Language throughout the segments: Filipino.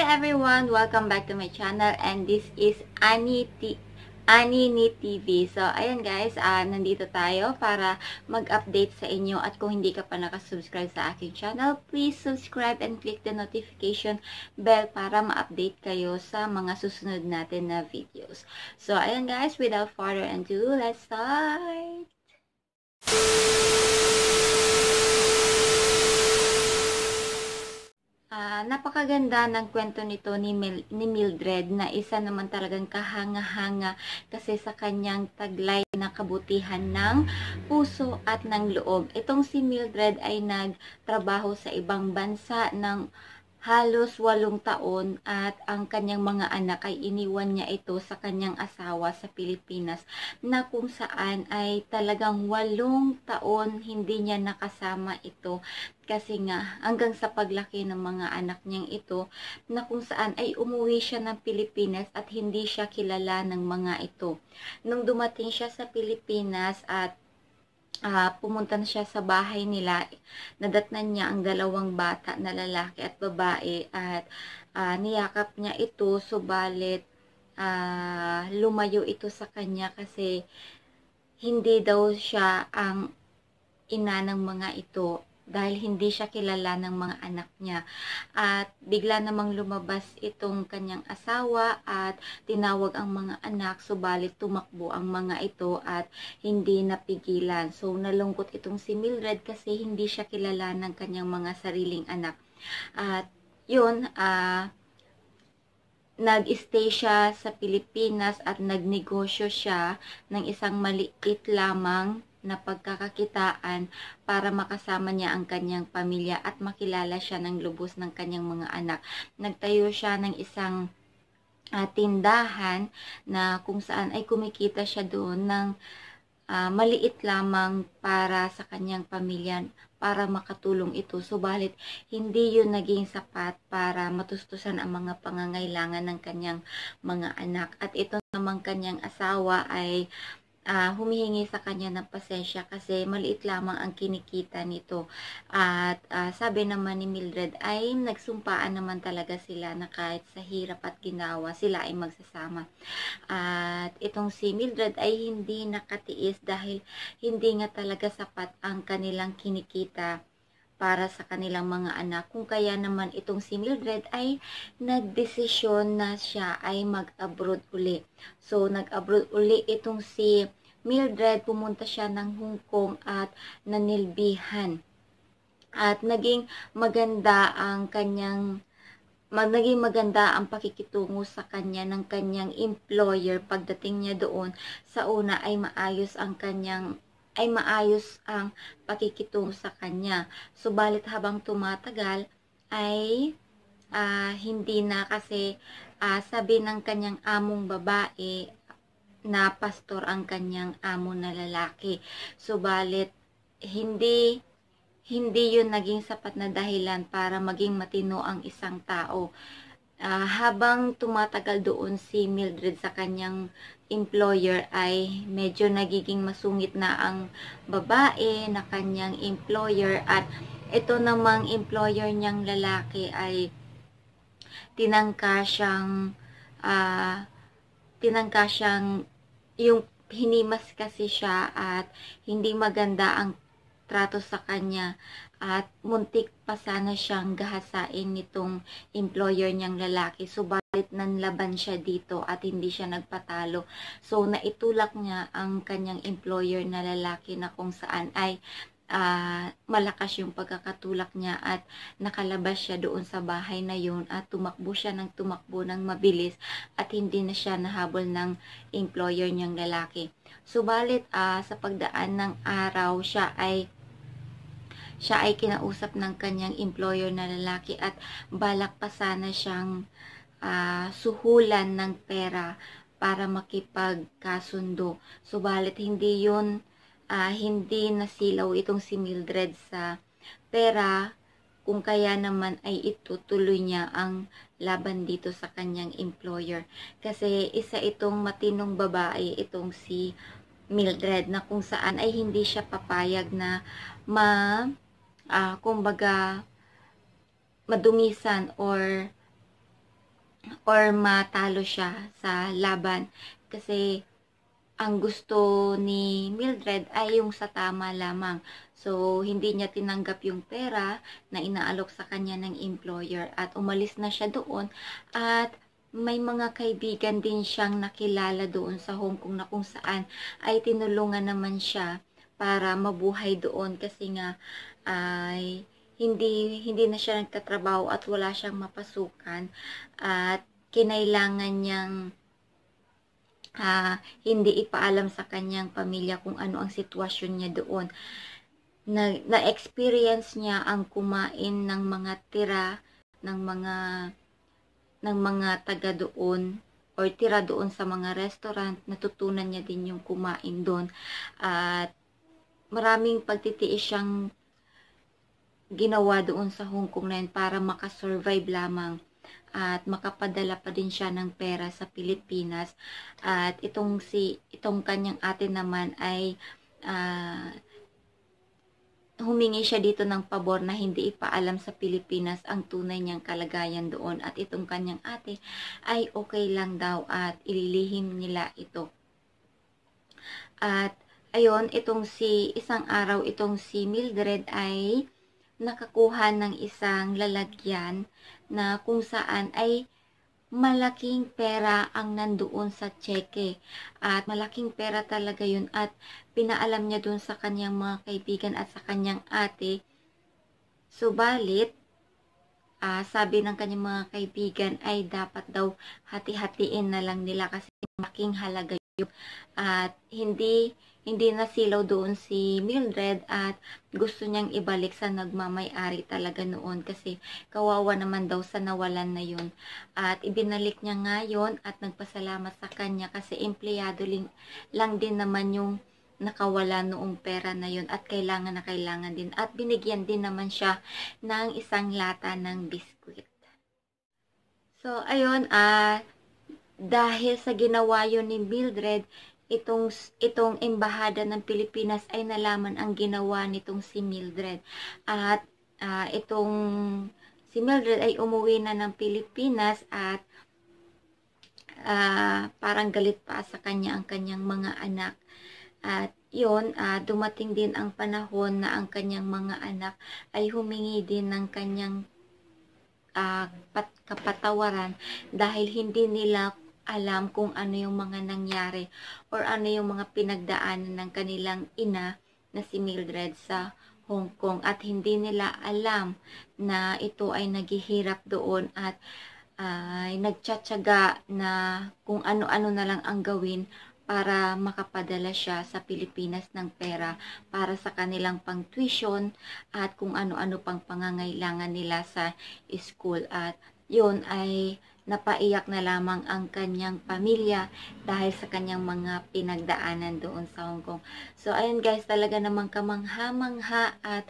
everyone! Welcome back to my channel and this is Ani ni TV. So, ayan guys, nandito tayo para mag-update sa inyo at kung hindi ka pa nakasubscribe sa aking channel, please subscribe and click the notification bell para ma-update kayo sa mga susunod natin na videos. So, ayan guys, without further ado, let's start! Napakaganda ng kwento nito ni Mildred na isa naman talagang kahanga-hanga kasi sa kanyang taglay na kabutihan ng puso at ng loob. Itong si Mildred ay nagtrabaho sa ibang bansa ng halos 8 taon at ang kanyang mga anak ay iniwan niya ito sa kanyang asawa sa Pilipinas na kung saan ay talagang 8 taon hindi niya nakasama ito kasi nga hanggang sa paglaki ng mga anak niyang ito na kung saan ay umuwi siya ng Pilipinas at hindi siya kilala ng mga ito. Nung dumating siya sa Pilipinas at pumunta na siya sa bahay nila, nadatnan niya ang 2 bata na lalaki at babae at niyakap niya ito, subalit lumayo ito sa kanya kasi hindi daw siya ang ina ng mga ito dahil hindi siya kilala ng mga anak niya. At bigla namang lumabas itong kanyang asawa at tinawag ang mga anak, subalit tumakbo ang mga ito at hindi napigilan. So nalungkot itong si Mildred kasi hindi siya kilala ng kanyang mga sariling anak. At yun, nag-stay siya sa Pilipinas at nagnegosyo siya ng isang maliit lamang na pagkakakitaan para makasama niya ang kanyang pamilya at makilala siya ng lubos ng kanyang mga anak. Nagtayo siya ng isang tindahan na kung saan ay kumikita siya doon ng maliit lamang para sa kanyang pamilya para makatulong ito. Subalit, hindi yun naging sapat para matustusan ang mga pangangailangan ng kanyang mga anak. At ito namang kanyang asawa ay humihingi sa kanya ng pasensya kasi maliit lamang ang kinikita nito. At sabi naman ni Mildred ay nagsumpaan naman talaga sila na kahit sa hirap at ginawa sila ay magsasama. At itong si Mildred ay hindi nakatiis dahil hindi nga talaga sapat ang kanilang kinikita para sa kanilang mga anak. Kung kaya naman itong si Mildred ay nagdesisyon na siya ay mag-abroad uli. So, nag-abroad uli itong si Mildred, pumunta siya ng Hong Kong at nanilbihan. At naging maganda ang pakikitungo sa kanya ng kanyang employer. Pagdating niya doon, sa una ay maayos ang pakikitungo sa kanya. Subalit habang tumatagal ay hindi na kasi sabi ng kanyang among babae na pastor ang kanyang amo na lalaki. Subalit hindi yun naging sapat na dahilan para maging matino ang isang tao. Habang tumatagal doon si Mildred sa kanyang employer ay medyo nagiging masungit na ang babae na kanyang employer at ito namang employer niyang lalaki ay tinangka siyang yung hinimas kasi siya at hindi maganda ang trato sa kanya at muntik pa sana siyang gahasain nitong employer niyang lalaki. Subalit nanlaban siya dito at hindi siya nagpatalo. So naitulak niya ang kanyang employer na lalaki na kung saan ay malakas yung pagkakatulak niya at nakalabas siya doon sa bahay na yun at tumakbo siya ng mabilis at hindi na siya nahabol ng employer niyang lalaki. Subalit sa pagdaan ng araw siya ay kinausap ng kanyang employer na lalaki at balak pa sana siyang suhulan ng pera para makipagkasundo. Subalit hindi nasilaw itong si Mildred sa pera, kung kaya naman ay itutuloy niya ang laban dito sa kanyang employer. Kasi isa itong matinong babae, itong si Mildred, na kung saan ay hindi siya papayag na kumbaga madumisan or or matalo siya sa laban. Kasi ang gusto ni Mildred ay yung sa tama lamang. So, hindi niya tinanggap yung pera na inaalok sa kanya ng employer at umalis na siya doon at may mga kaibigan din siyang nakilala doon sa Hong Kong na kung saan ay tinulungan naman siya para mabuhay doon kasi nga ay hindi na siya nagtatrabaho at wala siyang mapasukan at kinailangan niyang hindi ipaalam sa kanyang pamilya kung ano ang sitwasyon niya doon. Na-experience niya ang kumain ng mga tira ng mga taga doon or tira doon sa mga restaurant. Natutunan niya din yung kumain doon at maraming pagtitiis siyang ginawa doon sa Hong Kong na yun para makasurvive lamang at makapadala pa din siya ng pera sa Pilipinas. At itong kanyang ate naman ay humingi siya dito ng pabor na hindi ipaalam sa Pilipinas ang tunay niyang kalagayan doon at itong kanyang ate ay okay lang daw at ililihim nila ito. At ayun, isang araw itong si Mildred ay nakakuha ng isang lalagyan na kung saan ay malaking pera ang nandoon sa tseke. At malaking pera talaga yun at pinaalam niya doon sa kanyang mga kaibigan at sa kanyang ate. Subalit, sabi ng kanyang mga kaibigan ay dapat daw hati-hatiin na lang nila kasi malaking halaga yun. At hindi nasilaw doon si Mildred at gusto niyang ibalik sa nagmamay-ari talaga noon kasi kawawa naman daw sa nawalan na yun. At ibinalik niya ngayon at nagpasalamat sa kanya kasi empleyado lang din naman yung nakawala noong pera na yun at kailangan din. At binigyan din naman siya ng isang lata ng biskwit. So, ayun, dahil sa ginawa yun ni Mildred, itong embahada ng Pilipinas ay nalaman ang ginawa nitong si Mildred. At si Mildred ay umuwi na ng Pilipinas at parang galit pa sa kanya ang kanyang mga anak. At yun, dumating din ang panahon na ang kanyang mga anak ay humingi din ng kanyang kapatawaran dahil hindi nila alam kung ano yung mga nangyari or ano yung mga pinagdaanan ng kanilang ina na si Mildred sa Hong Kong at hindi nila alam na ito ay naghihirap doon at ay nagtsatsaga na kung ano-ano na lang ang gawin para makapadala siya sa Pilipinas ng pera para sa kanilang pang tuition at kung ano-ano pang pangangailangan nila sa school. At yun ay napaiyak na lamang ang kanyang pamilya dahil sa kanyang mga pinagdaanan doon sa Hong Kong. So, ayun guys, talaga namang kamangha-mangha at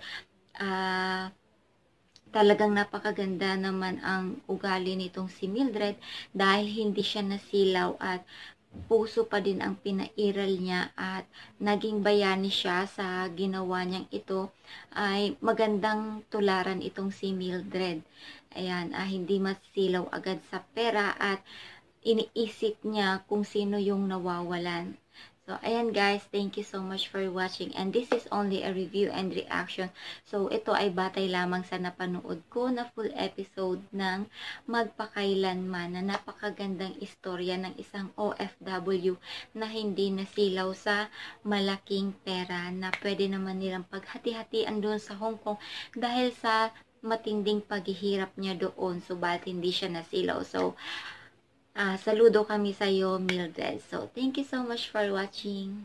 talagang napakaganda naman ang ugali nitong si Mildred dahil hindi siya nasilaw at puso pa din ang pinairal niya at naging bayani siya sa ginawa niyang ito. Ay magandang tularan itong si Mildred. Ayan, hindi masilaw agad sa pera at iniisip niya kung sino yung nawawalan. So, ayan guys, thank you so much for watching and this is only a review and reaction. So, ito ay batay lamang sa napanood ko na full episode ng Magpakailanman na napakagandang istorya ng isang OFW na hindi nasilaw sa malaking pera na pwede naman nilang paghati-hatian doon sa Hong Kong dahil sa matinding paghihirap niya doon, subalit hindi siya nasilaw. So, saludo kami sa iyo, Mildred. So, thank you so much for watching.